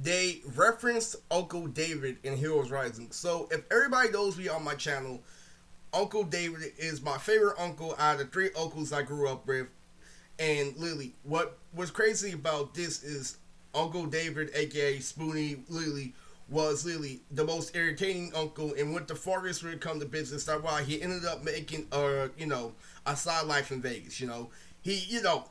they referenced Uncle David in Heroes Rising. So if everybody knows me on my channel, Uncle David is my favorite uncle out of the three uncles I grew up with. And Lily, what was crazy about this is Uncle David, aka Spoonie, Lily, was Lily the most entertaining uncle and went the farthest when it come to business. That's why he ended up making a side life in Vegas.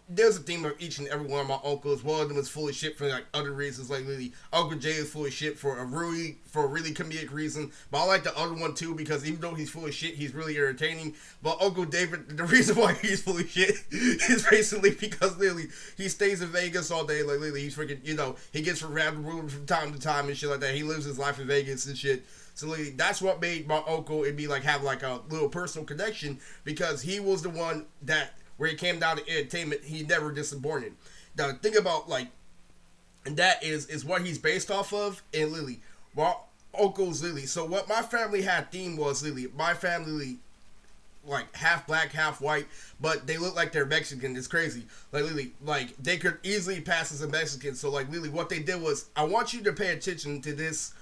There's a theme of each and every one of my uncles. One of them is full of shit for like other reasons. Like Lily, Uncle Jay is full of shit for a really comedic reason. But I like the other one too because even though he's full of shit, he's really entertaining. But Uncle David, the reason why he's full of shit is basically because Lily, he stays in Vegas all day. Like Lily, he's freaking, he gets around the world from time to time and shit like that. He lives his life in Vegas and shit. So Lily, that's what made my uncle and me like have like a little personal connection because he was the one that where it came down to entertainment, he never disappointed. Now the thing about like that is what he's based off of in Lily. Well, Uncle's Lily. So what my family had theme was Lily. My family like half black, half white, but they look like they're Mexican. It's crazy. Like Lily, like they could easily pass as a Mexican. So like Lily, what they did was I want you to pay attention to this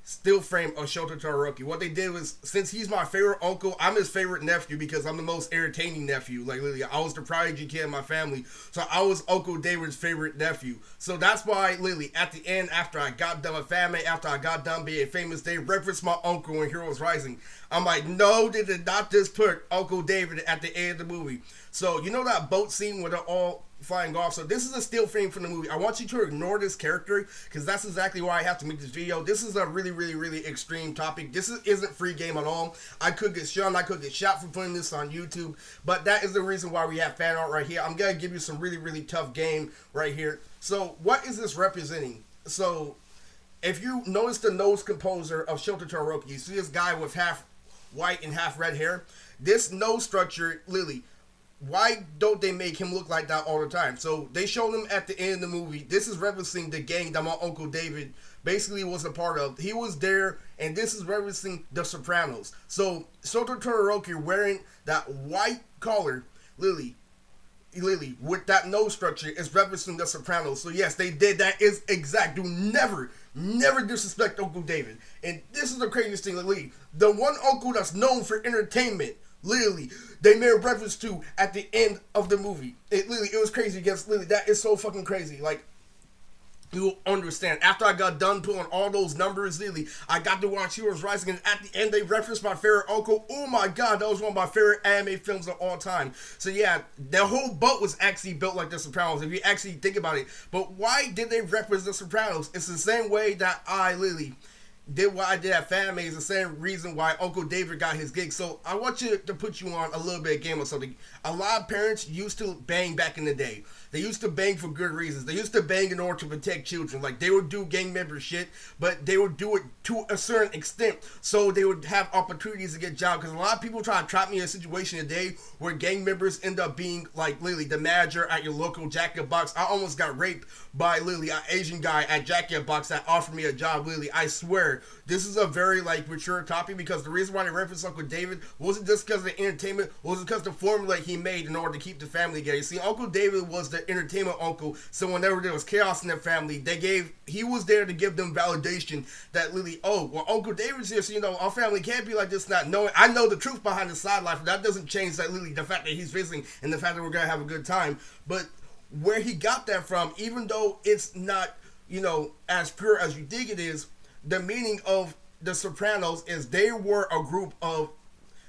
still frame of Shota Todoroki. What they did was, since he's my favorite uncle, I'm his favorite nephew because I'm the most entertaining nephew. Like literally, I was the prodigy kid in my family, so I was Uncle David's favorite nephew. So that's why, literally, at the end, after I got done with family, after I got done being famous, they referenced my uncle in Heroes Rising. I'm like, no, they did not just put Uncle David at the end of the movie. So you know that boat scene where they're all flying off. So this is a still frame from the movie. I want you to ignore this character because that's exactly why I have to make this video. This is a really, really, really extreme topic. This isn't free game at all. I could get shunned. I could get shot for putting this on YouTube. But that is the reason why we have fan art right here. I'm going to give you some really, really tough game right here. So what is this representing? So if you notice the nose composer of Shota Todoroki, you see this guy with half white and half red hair. This nose structure, Lily, why don't they make him look like that all the time? So they showed him at the end of the movie. This is referencing the gang that my Uncle David basically was a part of. He was there, and this is referencing The Sopranos. So Shota Todoroki wearing that white collar, Lily, with that nose structure is referencing The Sopranos. So yes, they did. That is exact. Do never disrespect Uncle David. And this is the craziest thing, Lily. The one uncle that's known for entertainment, literally, they made a reference to at the end of the movie. It was crazy. Yes, literally, that is so fucking crazy. Like, you'll understand. After I got done putting all those numbers, literally, I got to watch Heroes Rising, and at the end, they referenced my favorite uncle. Oh my god, that was one of my favorite anime films of all time. So yeah, the whole boat was actually built like The Sopranos, if you actually think about it. But why did they reference The Sopranos? It's the same way that I literally did what I did at Fanime. Is the same reason why Uncle David got his gig. So I want you to put you on a little bit of game or something. A lot of parents used to bang back in the day. They used to bang for good reasons. They used to bang in order to protect children. Like, they would do gang member shit, but they would do it to a certain extent so they would have opportunities to get jobs. Because a lot of people try to trap me in a situation today where gang members end up being, like, literally the manager at your local Jack in the Box. I almost got raped by, literally, an Asian guy at Jack in the Box that offered me a job, literally. I swear, this is a very, like, mature topic because the reason why they referenced Uncle David wasn't just because of the entertainment, wasn't because of the formula he made in order to keep the family together. You see, Uncle David was the entertainment uncle, so whenever there was chaos in their family, he was there to give them validation that literally, oh, well, Uncle David's here, so our family can't be like this, not knowing. I know the truth behind the side life, that doesn't change that literally the fact that he's visiting and the fact that we're gonna have a good time. But where he got that from, even though it's not, as pure as you think it is, the meaning of The Sopranos is they were a group of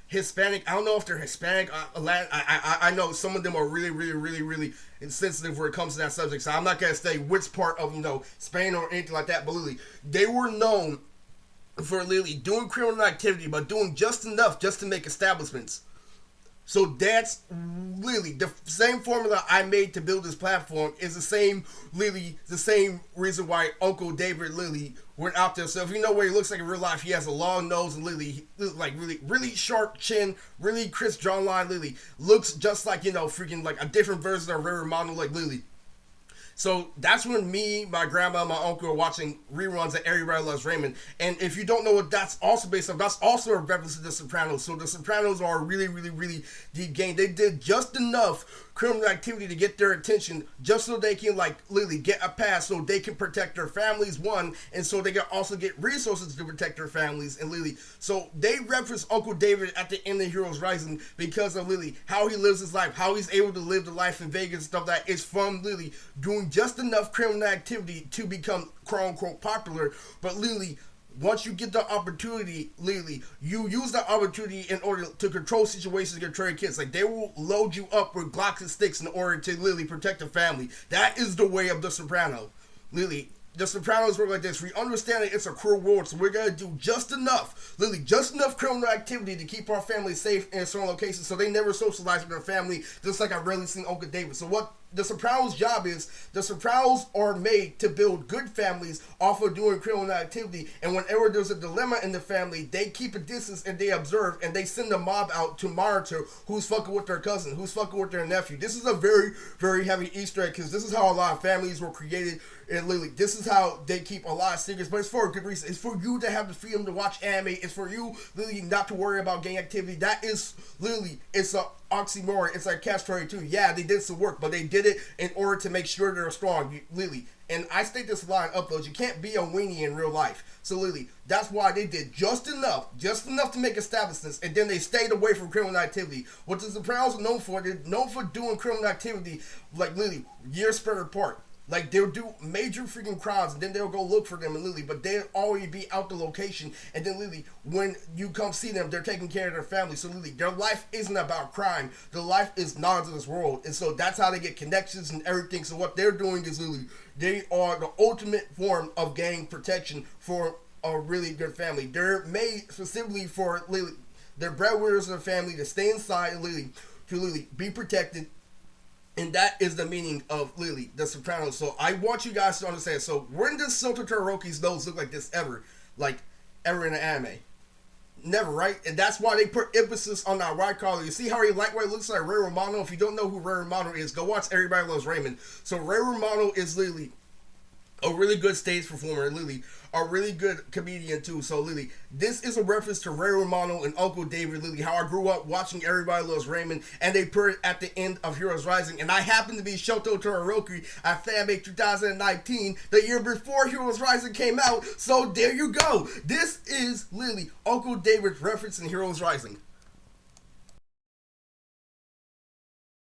Hispanic. I don't know if they're Hispanic. I know some of them are really, really, really, really insensitive when it comes to that subject. So I'm not gonna say which part of Spain or anything like that. But literally, they were known for literally doing criminal activity, but doing just enough just to make establishments. So that's literally the same formula I made to build this platform is the same reason why Uncle David literally went out there. So if you know what he looks like in real life, he has a long nose and literally like really sharp chin, really crisp jawline. Literally looks just like freaking like a different version of River Mono, like literally. So that's when me, my grandma, and my uncle were watching reruns of Everybody Loves Raymond. And if you don't know what that's also based on, that's also a reference to The Sopranos. So The Sopranos are a really, really, really deep game. They did just enough criminal activity to get their attention, just so they can like literally get a pass, so they can protect their families, one, and so they can also get resources to protect their families, and literally, so they reference Uncle David at the end of Heroes Rising because of literally how he lives his life, how he's able to live the life in Vegas and stuff that is from literally doing just enough criminal activity to become quote unquote popular, but literally once you get the opportunity, literally, you use the opportunity in order to control situations and control your kids. Like, they will load you up with Glocks and sticks in order to literally protect the family. That is the way of The Sopranos. Literally, The Sopranos work like this. We understand that it's a cruel world, so we're going to do just enough, literally, just enough criminal activity to keep our family safe in certain locations so they never socialize with their family, just like I've rarely seen Uncle David. So what The Sopranos' job is, The Sopranos are made to build good families off of doing criminal activity, and whenever there's a dilemma in the family, they keep a distance and they observe, and they send a mob out to monitor who's fucking with their cousin, who's fucking with their nephew. This is a very, very heavy Easter egg, because this is how a lot of families were created, and literally, this is how they keep a lot of secrets, but it's for a good reason. It's for you to have the freedom to watch anime. It's for you, literally, not to worry about gang activity. That is, literally, it's a oxymoron. It's like Catch-22. Yeah, they did some work, but they did it in order to make sure they're strong, literally. And I state this a lot in uploads. You can't be a weenie in real life. So literally, that's why they did just enough to make establishments, and then they stayed away from criminal activity. What the Sopranos are known for, they're known for doing criminal activity, like literally, years spread apart. Like, they'll do major freaking crimes, and then they'll go look for them, and literally, but they'll already be out the location, and then literally, when you come see them, they're taking care of their family. So literally, their life isn't about crime. Their life is knowledge of this world, and so that's how they get connections and everything. So what they're doing is literally, they are the ultimate form of gang protection for a really good family. They're made specifically for literally, they're breadwinners of the family to stay inside and literally, to literally be protected. And that is the meaning of literally The Sopranos. So I want you guys to understand. So when does Shoto Todoroki's nose look like this ever? Like, ever in an anime? Never, right? And that's why they put emphasis on that white collar. You see how he lightweight looks like Ray Romano? If you don't know who Ray Romano is, go watch Everybody Loves Raymond. So Ray Romano is literally a really good stage performer, literally a really good comedian too. So literally, this is a reference to Ray Romano and Uncle David, literally how I grew up watching Everybody Loves Raymond, and they put it at the end of Heroes Rising. And I happen to be Shoto Todoroki at Fanmade 2019, the year before Heroes Rising came out. So there you go. This is literally Uncle David's reference in Heroes Rising.